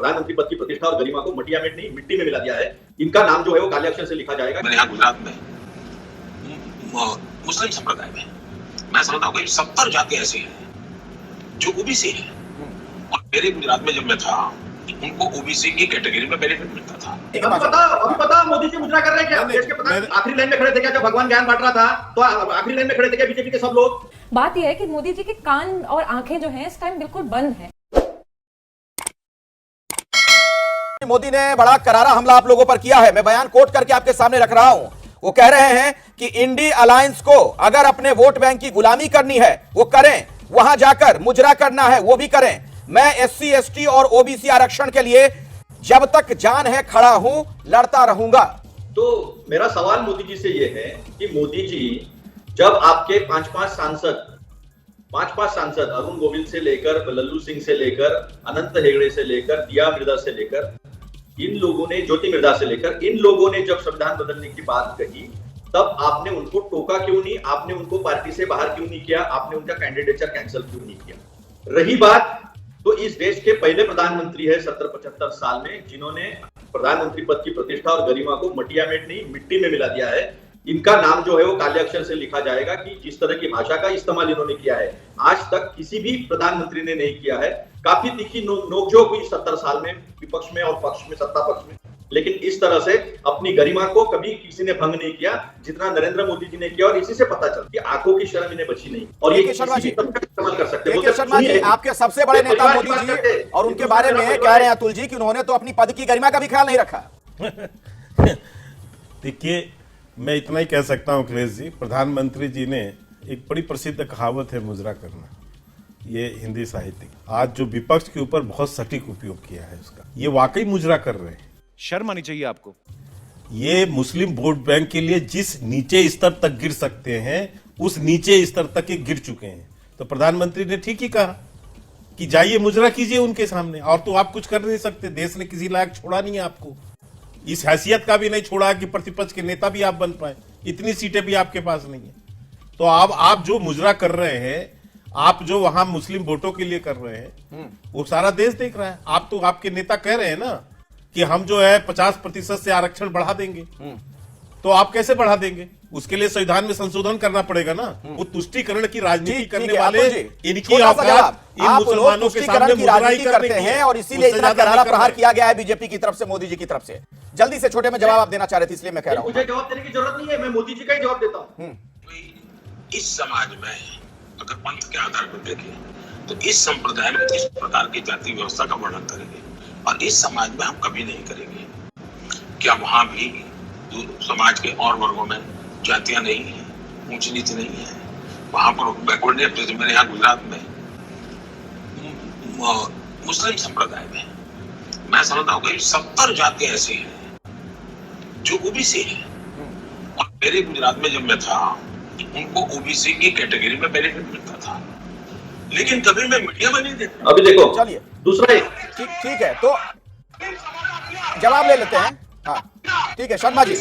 प्रधानमंत्री पद की प्रतिष्ठा और गरिमा को मटिया में नहीं मिट्टी में मिला दिया है। इनका नाम जो है वो काले अक्षर से लिखा जाएगा। मैंने यहाँ गुजरात में मुस्लिम संप्रदाय में मैं समझता हूँ कि 70 जाति ऐसी हैं जो ओबीसी है, और मेरे गुजरात में जब मैं था उनको ओबीसी की कैटेगरी में बेनिफिट मिलता था। अभी पता मोदी जी मुद्रा कर रहे हैं क्या? देश के प्रधान आखिरी लाइन में खड़े थे क्या जब भगवान ज्ञान बांट रहा था? तो आखिरी लाइन में खड़े थे क्या बीजेपी के सब लोग? बात यह है कि मोदी जी के कान और आंखें जो हैं इस टाइम बिल्कुल बंद हैं। मोदी ने बड़ा करारा हमला आप लोगों पर किया है। मैं बयान कोट करके आपके सामने रख रहा हूं। वो कह रहे हैं कि इंडी अलायंस को अगर अपने वोट बैंक की गुलामी करनी है वो करें, वहां जाकर मुजरा करना है वो भी करें। मैं एससी एसटी और ओबीसी आरक्षण के लिए जब तक जान है खड़ा हूं, लड़ता रहूंगा। तो मेरा सवाल मोदी जी से ये है कि मोदी जी जब आपके पांच सांसद अरुण गोविल से लेकर लल्लू सिंह से लेकर अनंत हेगड़े से लेकर दिया मिर्जा से लेकर इन लोगों ने, ज्योति मिर्जा से लेकर इन लोगों ने जब संविधान बदलने की बात कही तब आपने उनको टोका क्यों नहीं? आपने उनको पार्टी से बाहर क्यों नहीं किया? आपने उनका कैंडिडेचर कैंसिल क्यों नहीं किया? रही बात तो इस देश के पहले प्रधानमंत्री है 70-75 साल में जिन्होंने प्रधानमंत्री पद की प्रतिष्ठा और गरिमा को मटिया में नहीं मिट्टी में मिला दिया है। इनका नाम जो है वो काले अक्षर से लिखा जाएगा कि जिस तरह की भाषा का इस्तेमाल इन्होंने किया है आज तक किसी भी प्रधानमंत्री ने नहीं किया है। काफी तीखी नोकझोंक हुई 70 साल में विपक्ष में और पक्ष में, सत्ता पक्ष में, लेकिन इस तरह से अपनी गरिमा को कभी किसी ने भंग नहीं किया जितना नरेंद्र मोदी जी ने किया। और इसी से पता चलता कि आंखों की शर्म इन्हें बची नहीं और ये किसी भी तरह का इस्तेमाल कर सकते हैं। शर्मा जी, आपके सबसे बड़े नेता मोदी जी और उनके बारे में कह रहे हैं अतुल जी कि उन्होंने तो अपनी पद की गरिमा का भी ख्याल नहीं रखा। देखिए, मैं इतना ही कह सकता हूं अखिलेश जी, प्रधानमंत्री जी ने एक बड़ी प्रसिद्ध कहावत है मुजरा करना, ये हिंदी साहित्य आज जो विपक्ष के ऊपर बहुत सटीक उपयोग किया है उसका, ये वाकई मुजरा कर रहे हैं। शर्म आनी चाहिए आपको। ये मुस्लिम वोट बैंक के लिए जिस नीचे स्तर तक गिर सकते हैं उस नीचे स्तर तक ये गिर चुके हैं। तो प्रधानमंत्री ने ठीक ही कहा कि जाइए मुजरा कीजिए उनके सामने, और तो आप कुछ कर नहीं सकते। देश ने किसी लायक छोड़ा नहीं है आपको, इस हैसियत का भी नहीं छोड़ा कि प्रतिपक्ष के नेता भी आप बन पाए। इतनी सीटें भी आपके पास नहीं है। तो आप जो मुजरा कर रहे हैं, आप जो वहां मुस्लिम वोटों के लिए कर रहे हैं, वो सारा देश देख रहा है। आप तो, आपके नेता कह रहे हैं ना कि हम जो है 50% से आरक्षण बढ़ा देंगे। तो आप कैसे बढ़ा देंगे? उसके लिए संविधान में संशोधन करना पड़ेगा ना। वो तुष्टीकरण की राजनीति करने वाले इनकी औकात इन मुसलमानों के सामने मुजराई करते हैं और इसीलिए इतना करारा प्रहार किया गया है बीजेपी की तरफ से, मोदी जी की तरफ से। जल्दी से छोटे में जवाब आप देना चाह रहे थे इसलिए मैं कह रहा हूं। मुझे जवाब देने की जरूरत नहीं है, मैं मोदी जी का ही जवाब देता हूं। इस समाज में अगर पंथ के आधार पर देखें तो इस संप्रदाय में किस प्रकार की जाति व्यवस्था का वर्णन करेंगे, और इस समाज में हम कभी नहीं करेंगे। क्या वहां भी समाज के और वर्गों में जातियां नहीं है, ऊंच नीच नहीं है, वहां पर बैकवर्डनेस? जैसे मेरे यहाँ गुजरात में मुस्लिम संप्रदाय में मैं समझता हूँ कि 70 जातियां ऐसी हैं जो ओबीसी है, और मेरे गुजरात में जब मैं था उनको ओबीसी की कैटेगरी में बेनिफिट मिलता था, लेकिन कभी मैं मीडिया में नहीं देखा। अभी देखो, चलिए दूसरा ठीक है, तो जवाब ले लेते हैं। हाँ ठीक है शर्मा जी,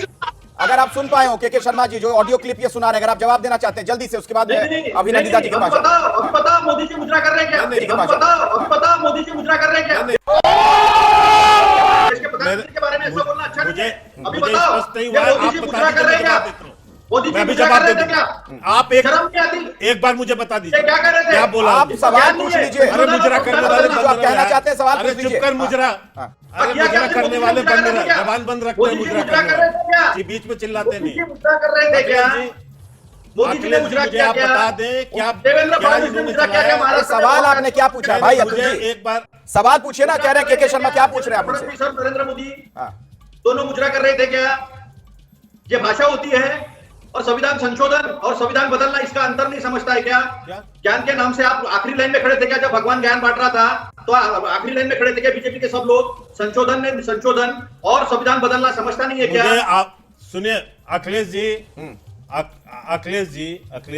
अगर आप सुन पाए हो के शर्मा जी जो ऑडियो क्लिप ये सुना रहे, अगर आप जवाब देना चाहते हैं जल्दी से, उसके बाद अभिनंदिता जी के पास। अभी पता मोदी जी मुद्रा कर रहे हैं क्या? अभी पता मोदी जी मुद्रा कर रहे हैं क्या? देश के प्रधानमंत्री के बारे में ऐसा बोलना अच्छा नहीं है। अभी बताओ मोदी जी मुद्रा कर रहे हैं क्या? मोदी जी मुद्रा कर रहे थे क्या? आप एक बार मुझे बता दीजिए क्या कर रहे थे? क्या बोला? आप सवाल पूछ लीजिए। अरे मुजरा करने वाले जो आप कहना चाहते हैं सवाल पूछ लीजिए। चुप कर मुजरा। अरे मुजरा करने वाले बंद रहे, जबान बंद रखते हैं। मुजरा करने वाले बीच में चिल्लाते नहीं। मुद्रा कर रहे थे क्या? मोदी जी ने मुद्रा किया क्या? बता दें क्या देवेंद्र फडणवीस ने मुद्रा किया क्या? सवाल आपने क्या पूछा भाई अतुल जी? एक बार सवाल पूछिए ना, कह रहे हैं के शर्मा क्या पूछ रहे हैं आप मुझसे? फडणवीस और नरेंद्र मोदी दोनों मुद्रा कर रहे थे क्या? ये भाषा होती है और संविधान संशोधन और संविधान बदलना, इसका अंतर नहीं समझता है क्या? ज्ञान के नाम से आप आखिरी लाइन में खड़े थे क्या जब भगवान ज्ञान बांट रहा था? तो आखिरी लाइन में खड़े थे क्या बीजेपी के सब लोग? संशोधन और संविधान बदलना समझता नहीं है क्या? सुनिए अखिलेश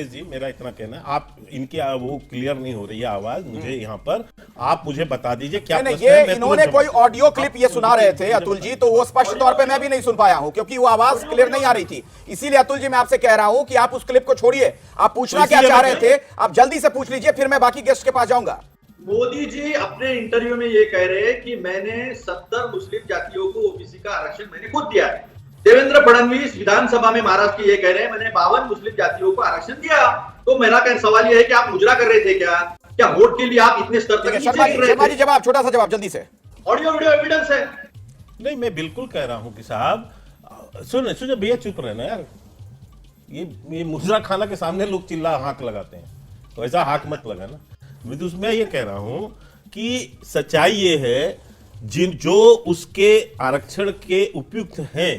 जी मेरा इतना कहना है, आप इनकी वो क्लियर नहीं हो रही है आवाज मुझे यहाँ पर, आप मुझे बता दीजिए क्या प्रश्न है। ये इन्होंने कोई ऑडियो क्लिप ये सुना रहे थे अतुल जी, तो वो स्पष्ट तौर पे मैं भी नहीं सुन पाया हूँ क्योंकि वो आवाज क्लियर नहीं आ रही थी। इसीलिए अतुल जी मैं आपसे कह रहा हूँ कि आप उस क्लिप को छोड़िए, आप पूछना क्या चाह रहे थे आप जल्दी से पूछ लीजिए, फिर मैं बाकी गेस्ट के पास जाऊंगा। मोदी जी अपने इंटरव्यू में ये कह रहे हैं कि मैंने 70 मुस्लिम जातियों को ओबीसी का आरक्षण मैंने खुद दिया है। देवेंद्र फडणवीस विधानसभा में महाराष्ट्र की ये कह रहे हैं मैंने 52 मुस्लिम जातियों को आरक्षण दिया। तो मेरा सवाल ये है कि आप मुजरा कर रहे थे क्या वोट के लिए आप इतने स्तर तक शर्मा जी जवाब, छोटा सा जवाब जल्दी से। ऑडियो वीडियो एविडेंस है। नहीं, मैं बिल्कुल कह रहा हूं कि साहब सुन भैया, चुप रहना यार। ये मुजरा खाना के सामने लोग चिल्ला हाथ लगाते हैं, तो ऐसा हाथ मत लगाना। विदुष, मैं ये कह रहा हूं कि सच्चाई ये है जो उसके आरक्षण के उपयुक्त हैं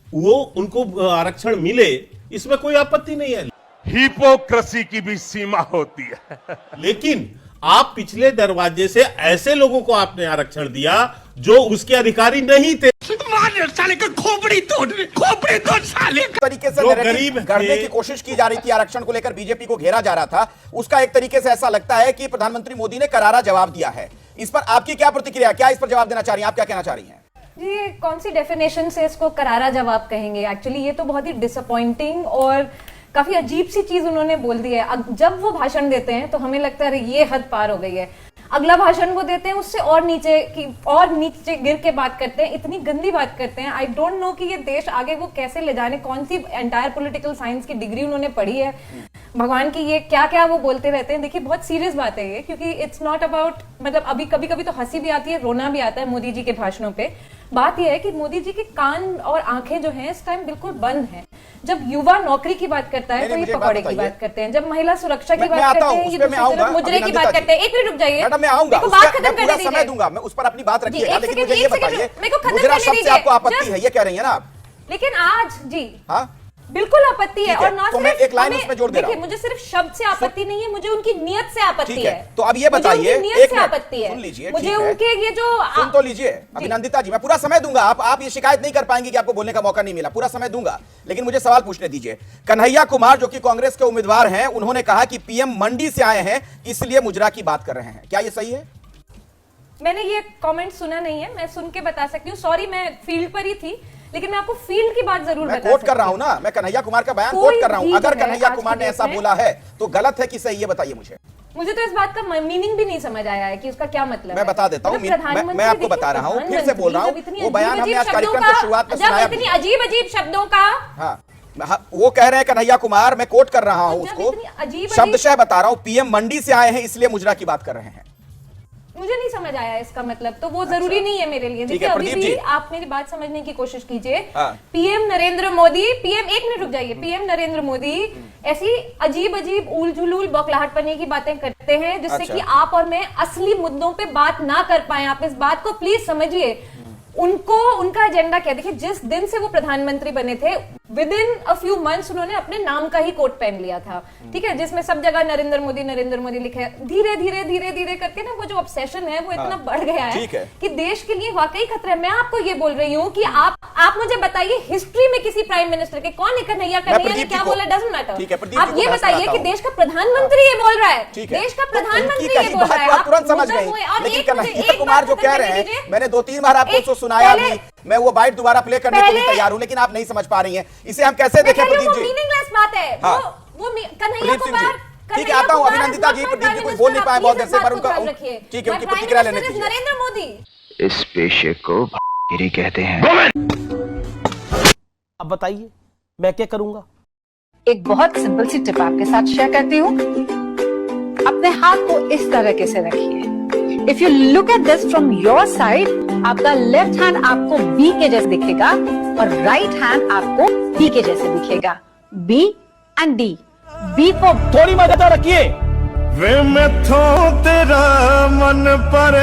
वो उनको आरक्षण मिले, इसमें कोई आपत्ति नहीं है। हिपोक्रेसी की भी सीमा होती है। लेकिन आप पिछले दरवाजे से ऐसे लोगों को आपने आरक्षण दिया जो उसके अधिकारी नहीं थे। साले का खोपड़ी तोड़ साले। तरीके से नैरेटिव गढ़ने की कोशिश की जा रही थी, आरक्षण को लेकर बीजेपी को घेरा जा रहा था, उसका एक तरीके से ऐसा लगता है कि प्रधानमंत्री मोदी ने करारा जवाब दिया है। इस पर आपकी क्या प्रतिक्रिया, क्या इस पर जवाब देना चाह रही हैं, आप क्या कहना चाह रही हैं? ये कौन सी डेफिनेशन से इसको करारा जवाब कहेंगे? एक्चुअली ये तो बहुत ही डिसअपॉइंटिंग और काफी अजीब सी चीज उन्होंने बोल दी है। जब वो भाषण देते हैं तो हमें लगता है ये हद पार हो गई है। अगला भाषण वो देते हैं उससे और नीचे गिर के बात करते हैं, इतनी गंदी बात करते हैं। आई डोंट नो कि ये देश आगे वो कैसे ले जाने, कौन सी एंटायर पॉलिटिकल साइंस की डिग्री उन्होंने पढ़ी है, भगवान की। ये क्या क्या वो बोलते रहते हैं। देखिए बहुत सीरियस बात है ये, क्योंकि इट्स नॉट अबाउट, मतलब अभी कभी कभी तो हंसी भी आती है, रोना भी आता है मोदी जी के भाषणों पे। बात यह है कि मोदी जी के कान और आंखें जो हैं इस टाइम बिल्कुल बंद हैं। जब युवा नौकरी की बात करता है तो ये पकौड़े की बात करते हैं, जब महिला सुरक्षा की बात करते हैं ये दूसरी तरफ मुजरे की बात करते हैं। एक मिनट रुक जाइए, मैडम मैं आऊंगा, बात खत्म करने दीजिए। समय दूंगा, मैं उस पर अपनी बात रखिएगा, लेकिन मुझे ये बताइए मेरे को खत्म मुजरा करने शब्द से दीजिए। आपको आपत्ति है, ये कह रही है ना आप? लेकिन आज जी हाँ बिल्कुल आपत्ति है, और ना तो मैं सिर्फ एक लाइन उसमें जोड़ दे रहा हूं। देखिए मुझे सिर्फ शब्द से आपत्ति नहीं है, मुझे उनकी नियत से आपत्ति ठीक है। तो अब ये बताइए, नियत से आपत्ति है, सुन लीजिए, मुझे उनके ये जो सुन तो लीजिए अभिनंदिता जी, मैं पूरा समय दूंगा, आप ये शिकायत नहीं कर पाएंगे कि आपको बोलने का मौका नहीं मिला, पूरा समय दूंगा, लेकिन मुझे सवाल पूछने दीजिए। कन्हैया कुमार जो कि कांग्रेस के उम्मीदवार हैं, उन्होंने कहा कि पीएम मंडी से आए हैं इसलिए मुजरा की बात कर रहे हैं, क्या ये सही है? मैंने ये कमेंट सुना नहीं है, मैं सुन के बता सकती हूँ। सॉरी, मैं फील्ड पर ही थी, लेकिन मैं आपको फील्ड की बात जरूर मैं बता कोट कर रहा हूं ना, मैं कन्हैया कुमार का बयान कोट कर रहा हूं। अगर कन्हैया कुमार ने ऐसा बोला है तो गलत है कि सही, ये बताइए मुझे। मुझे तो इस बात का मीनिंग भी नहीं समझ आया है कि उसका क्या मतलब मैं बता देता हूं, मैं आपको बता रहा हूं, फिर से बोल रहा हूं, वो बयान हमने आज कार्यक्रम की शुरुआत में सुनाया। इतनी अजीब अजीब शब्दों का, हाँ, वो कह रहे हैं कन्हैया कुमार, मैं कोट कर रहा हूं उसको, शब्दशः बता रहा हूं, पीएम मंडी से आए हैं इसलिए मुजरा की बात कर रहे हैं। मुझे नहीं समझ आया इसका मतलब, तो वो जरूरी नहीं है मेरे लिए। देखिए अभी भी आप मेरी बात समझने की कोशिश कीजिए। पीएम नरेंद्र मोदी, पीएम एक मिनट रुक जाइए, पीएम नरेंद्र मोदी ऐसी अजीब अजीब उल झुलूल बौखलाहट पने की बातें करते हैं जिससे कि आप और मैं असली मुद्दों पे बात ना कर पाए। आप इस बात को प्लीज समझिए। उनका एजेंडा क्या, देखिए जिस दिन से वो प्रधानमंत्री बने थे with in a few months उन्होंने अपने नाम का ही कोट पहन लिया था, ठीक है, जिसमें सब जगह नरेंद्र मोदी लिखा है। धीरे धीरे करके ना वो जो ऑब्सेशन है वो इतना बढ़ गया है कि देश के लिए वाकई खतरा है। मैं आपको ये बोल रही हूँ कि आप मुझे बताइए हिस्ट्री में किसी प्राइम मिनिस्टर के, कौन है कन्हैया ने क्या बोला, डजंट मैटर। आप ये बताइए कि देश का प्रधानमंत्री ये बोल रहा है, देश का प्रधानमंत्री ये बोल रहा है, तुरंत समझ गए। लेकिन कन्हैया कुमार जो कह रहे हैं, मैंने 2-3 बार आपको सुनाया भी, मैं वो बाइट दोबारा प्ले करने को भी तैयार हूं, लेकिन आप नहीं समझ पा रही हैं। इसे हम कैसे देखें प्रदीप जी? मीनिंगलेस बात है वो कन्हैया कुमार। ठीक है, आता हूं अभिनंदिता जी, प्रदीप जी कोई बोल नहीं पाए बहुत देर से, पर उनका ठीक है, उनकी प्रतिक्रिया लेने दीजिए। नरेंद्र मोदी, इस पेशे को गिरी कहते हैं। अब बताइए मैं क्या करूंगा? एक बहुत सिंपल सी टिप आपके साथ शेयर करती हूँ। अपने हाथ को इस तरीके से रखिए। If you look at this from your side, आपका लेफ्ट हैंड आपको बी के जैसे दिखेगा और राइट हैंड आपको डी के जैसे दिखेगा। B and D. B for थोड़ी मदद रखिए। वे मैं थो तेरा मन पर